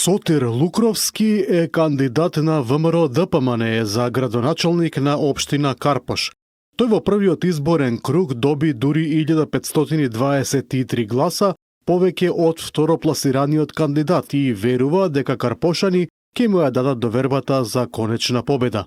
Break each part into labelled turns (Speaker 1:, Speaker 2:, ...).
Speaker 1: Сотир Лукровски е кандидат на ВМРО ДПМН за градоначалник на општина Карпош. Тој во првиот изборен круг доби дури 1523 гласа, повеќе од второпласираниот кандидат и верува дека карпошани ќе му ја дадат довербата за конечна победа.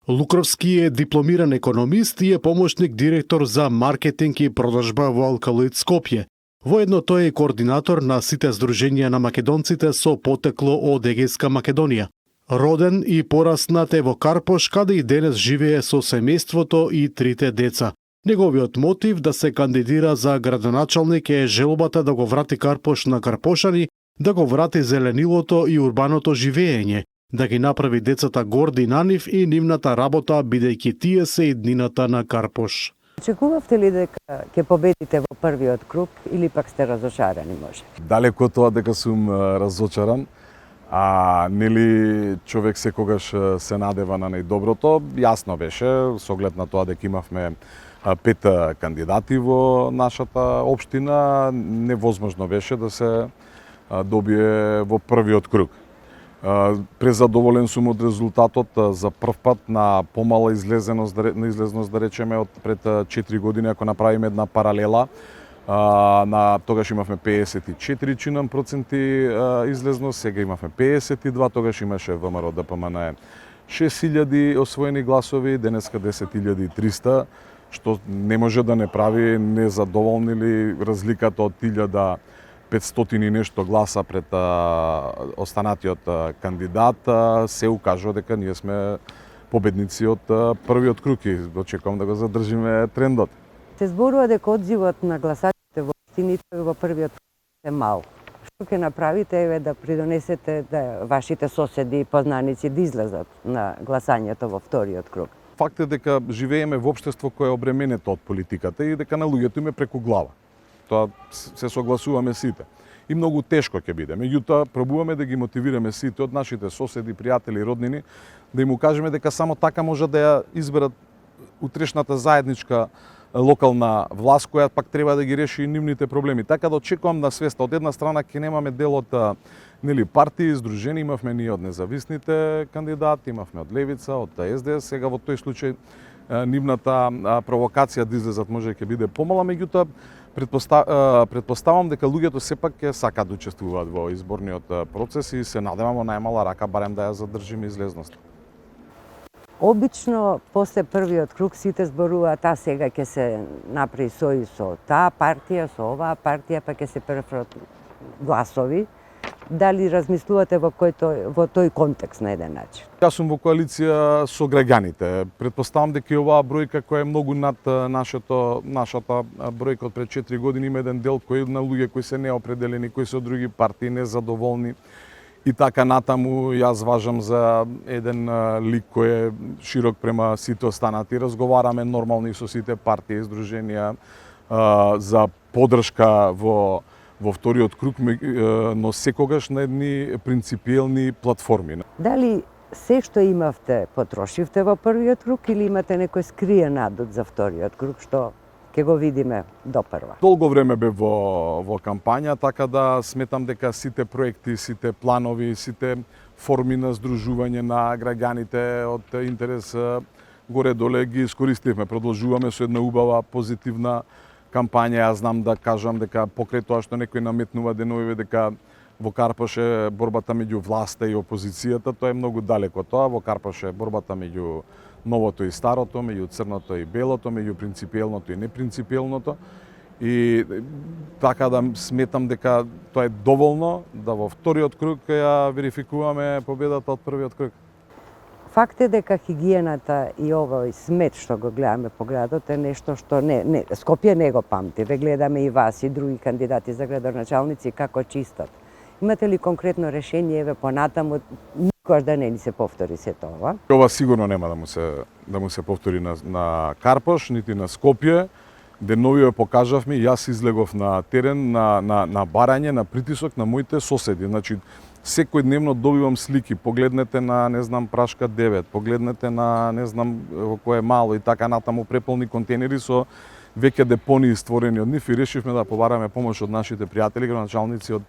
Speaker 1: Лукровски е дипломиран економист и е помошник директор за маркетинг и продажба во Алкалоид Скопје. Воедно тој е координатор на сите здруженија на македонците со потекло од Егејска Македонија. Роден и пораснат е во Карпош, каде и денес живее со семејството и трите деца. Неговиот мотив да се кандидира за градоначалник е желбата да го врати Карпош на карпошани, да го врати зеленилото и урбаното живеење, да ги направи децата горди на нив и нивната работа, бидејќи тие се иднината на Карпош.
Speaker 2: Очекувавте ли дека ќе победите во првиот круг или пак сте разочарани може?
Speaker 3: Далеко од тоа дека сум разочаран, нели човек секогаш се надева на најдоброто. Јасно беше, со оглед на тоа дека имавме 5 кандидати во нашата општина, невозможно беше да се добие во првиот круг. Презадоволен сум од резултатот. За прв пат на помала излезеност да речеме од пред 4 години, ако направиме една паралела, тогаш имавме 54 чинам проценти излезност, сега имавме 52, тогаш имаше ВМРО ДПМН 6000 освоени гласови, денеска 10300, што не може да не прави незадоволни ли разликата од 1500 и нешто гласа пред останатиот кандидат, се укажува дека ние сме победници од првиот круг и очекувам да го задржиме трендот.
Speaker 2: Се зборува дека одзивот на гласачите во општините во првиот круг е мал. Што ќе направите да придонесете да вашите соседи и познаници да излезат на гласањето во вториот круг?
Speaker 3: Факт е дека живееме во општество кое е обременето од политиката и дека на луѓето им е преку глава. Тоа се согласуваме сите. И многу тешко ќе биде. Меѓутоа, пробуваме да ги мотивираме сите од нашите соседи, пријатели и роднини, да им кажеме дека само така може да ја изберат утрешната заедничка локална власт, која пак треба да ги реши и нивните проблеми. Така да очекувам на свеста. Од една страна ќе немаме дел од партии, здружени, имавме ние од независните кандидати, имавме од Левица, од СДС, сега во тој случај нивната провокација да излезат може ќе биде помала, меѓутоа предпоставам дека луѓето сепак ќе сакаат да учествуваат во изборниот процес и се надевам во најмала рака барем да ја задржиме излезноста.
Speaker 2: Обично после првиот круг сите зборуваат, сега ќе се направи сој со таа партија, со оваа партија, па ќе се префрат гласови. Дали размислувате во тој контекст на еден начин?
Speaker 3: Јас сум во коалиција со граѓаните. Предпоставам дека и оваа бројка која е многу над нашата бројка од пред 4 години, има еден дел кој на луѓе кои се неопределени, кои се од други партии, незадоволни. И така натаму јас важам за еден лик кој е широк према сите останати. Разговараме нормално со сите партии и здруженија за поддршка во вториот круг, но секогаш на едни принципиелни платформи.
Speaker 2: Дали се што имавте потрошивте во првиот круг или имате некој скриен надут за вториот круг што ќе го видиме допрва?
Speaker 3: Долго време бе во кампања, така да сметам дека сите проекти, сите планови, сите форми на здружување на граѓаните од интерес горе-доле ги искористивме. Продолжуваме со една убава позитивна кампања. Јас знам да кажам дека покрај тоа што некој наметнува деновиве дека во Карпош е борбата меѓу власта и опозицијата, тоа е многу далеко тоа. Во Карпош е борбата меѓу новото и старото, меѓу црното и белото, меѓу принципиелното и непринципиелното. И така да сметам дека тоа е доволно да во вториот круг ја верификуваме победата од првиот круг.
Speaker 2: Факт е дека хигиената и овој смет што го гледаме по градот е нешто што Скопје не го памти. Ве гледаме и вас и други кандидати за градоначалници како чистат. Имате ли конкретно решение понатаму никош да не ни се повтори сето ова?
Speaker 3: Ова сигурно нема да му се повтори на Карпош, нити на Скопје. Деновиве покажавме, јас излегов на терен на барање, на притисок на моите соседи. Значи, секој дневно добивам слики, погледнете на, Прашка 9, погледнете на, кој е мало и така натаму преполни контейнери со веќе депонии створени од нив и решивме да побараме помош од нашите пријатели, градоначалници од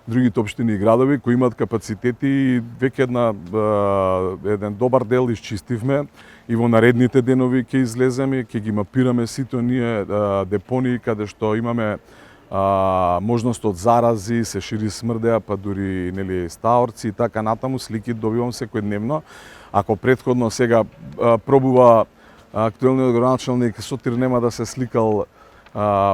Speaker 3: другите општини и градови кои имаат капацитети и веќе еден добар дел исчистивме и во наредните денови ќе излеземе, ќе ги мапираме сите оние депонии каде што имаме можност од зарази, се шири смрдеа, па дури нели стаорци и така натаму, слики добивам секојдневно. Ако претходно сега пробува актуелниот градоначалник Сотир нема да се сликал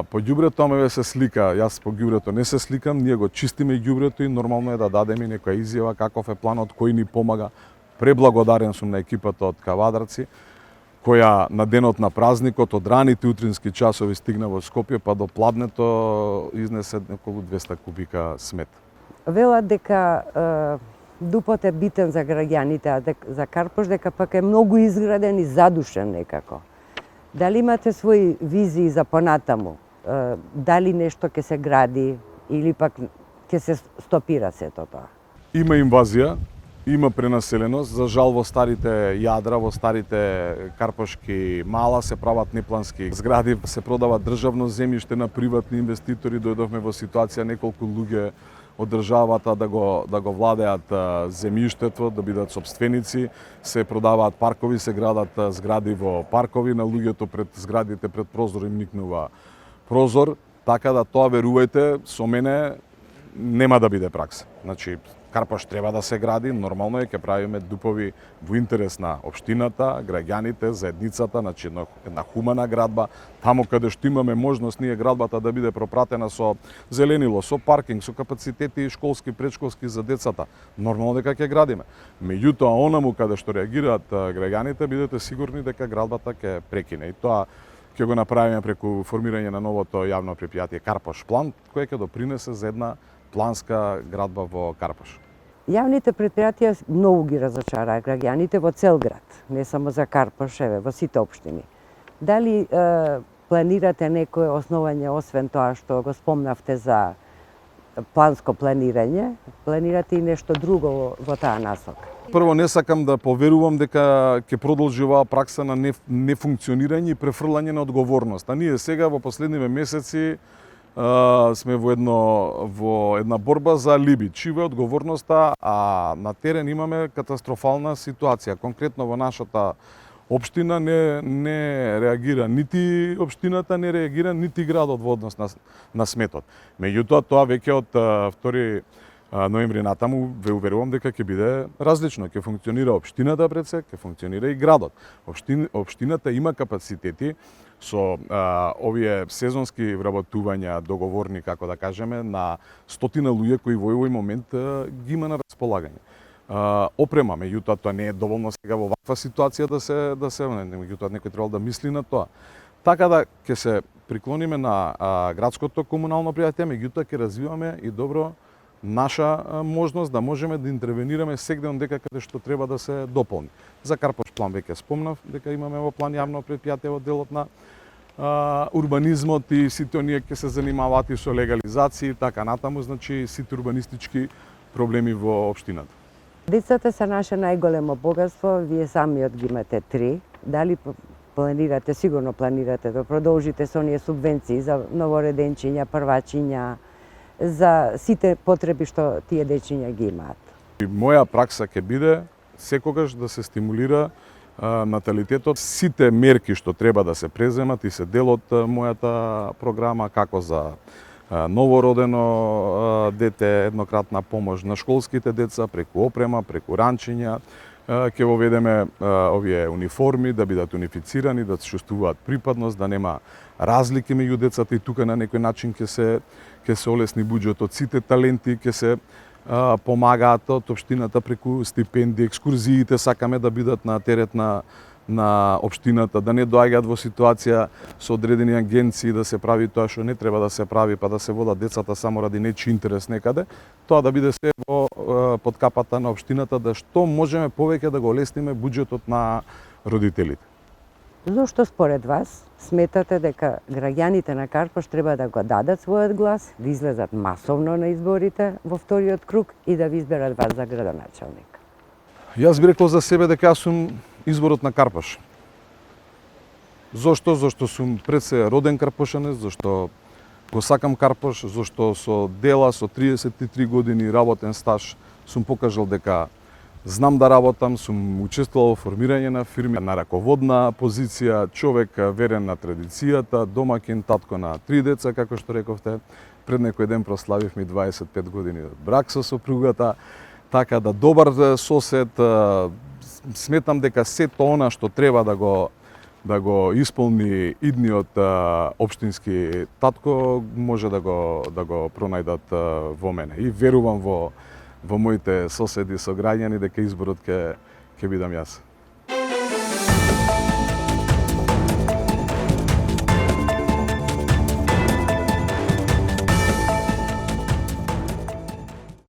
Speaker 3: по ѓубрето, ама се слика. Јас по ѓубрето не се сликам, ние го чистиме ѓубрето и нормално е да дадеме некоја изјава каков е планот, кој ни помага. Преблагодарен сум на екипата од Кавадарци, која на денот на празникот од раните утрински часови стигна во Скопје, па до пладнето изнесе околу 200 кубика смет.
Speaker 2: Велат дека Дупот е битен за граѓаните, а за Карпош дека пак е многу изграден и задушен некако. Дали имате своји визии за понатаму? Дали нешто ќе се гради или пак ќе се стопира сето тоа?
Speaker 3: Има инвазија, има пренаселеност. За жал во старите јадра, во старите карпошки мала се прават неплански згради, се продава државно земјиште на приватни инвеститори. Дојдовме во ситуација неколку луѓе од државата да го владеат земјиштето, да бидат собственици, се продаваат паркови, се градат згради во паркови, на луѓето пред зградите, пред прозор им никнува прозор, така да тоа верувајте, со мене нема да биде пракса. Значи, Карпош треба да се гради, нормално е, ќе правиме дупови во интерес на општината, граѓаните, заедницата, значи една хумана градба, таму каде што имаме можност ние градбата да биде пропратена со зеленило, со паркинг, со капацитети школски, предшколски за децата. Нормално дека ќе градиме. Меѓутоа, онаму каде што реагираат граѓаните, бидете сигурни дека градбата ќе прекине. И тоа ќе го направиме преку формирање на новото јавно предпријатие Карпош план, кој ќе допринесе за една планска градба во Карпош.
Speaker 2: Јавните предпријатија многу ги разочараа граѓаните во цел град, не само за Карпош, во сите општини. Дали планирате некое основање, освен тоа што го спомнавте за планско планирање, планирате и нешто друго во таа насока?
Speaker 3: Прво, не сакам да поверувам дека ќе продолжи оваа пракса на нефункционирање и префрлање на одговорност. А ние сега во последниве месеци сме во една борба за алиби. Чива е одговорноста, а на терен имаме катастрофална ситуација. Конкретно во нашата општина не реагира нити општината, не реагира нити градот во однос на сметот. Меѓутоа, тоа веќе од 2 ноември натаму ве уверувам дека ќе биде различно. Ќе функционира општината пред се, ќе функционира и градот. Општината има капацитети со овие сезонски вработувања, договорни, како да кажеме, на стотина луѓе кои во овој момент ги има на располагање. Опрема, меѓутоа тоа не е доволно сега во ваква ситуација меѓутоа некој требал да мисли на тоа. Така да ќе се приклониме на градското комунално предпријатие, меѓутоа ќе развиваме и добро наша можност да можеме да интервенираме сегде дека каде што треба да се дополни. За Карпош план веќе спомнав дека имаме во план јавно предпријатие во делот на урбанизмот и сите оние ќе се занимаваат и со легализација и така натаму, значи сите урбанистички проблеми во општината.
Speaker 2: Децата се наше најголемо богатство, вие самиот ги имате 3. Дали планирате, сигурно планирате да продолжите со оние субвенции за новореденчиња, првачиња, за сите потреби што тие дечиња ги имаат?
Speaker 3: Моја пракса ќе биде секогаш да се стимулира наталитетот. Сите мерки што треба да се преземат и се дел од мојата програма, како за новородено дете, еднократна помош на школските деца, преку опрема, преку ранчиња, ќе воведеме овие униформи да бидат унифицирани, да чувствуваат припадност, да нема разлики меѓу децата и тука на некој начин ќе се олесни буџетот. Сите таленти ќе се помагаат од општината преку стипендии, екскурзиите сакаме да бидат на терет на општината, да не доаѓаат во ситуација со одредени агенции да се прави тоа што не треба да се прави, па да се водат децата само ради нечи интерес некаде. Тоа да биде се под капата на општината, да што можеме повеќе да го олесниме буџетот на родителите.
Speaker 2: Зошто според вас сметате дека граѓаните на Карпош треба да го дадат својот глас, да излезат масовно на изборите во вториот круг и да ви изберат вас за градоначалник?
Speaker 3: Јас би рекол за себе дека јас сум изборот на Карпош. Зошто? Зошто сум пред се роден карпошанец, зашто Го сакам Карпош зашто со дела со 33 години работен стаж сум покажал дека знам да работам, сум учествувал во формирање на фирми на раководна позиција, човек верен на традицијата, домаќин, татко на 3 деца, како што рековте. Пред некој ден прославивме 25 години брак со сопругата, така да добар сосед, сметам дека сето она што треба да го исполни идниот општински татко може да го пронајдат во мене. И верувам во моите соседи, сограѓани дека изборот ќе бидам јас.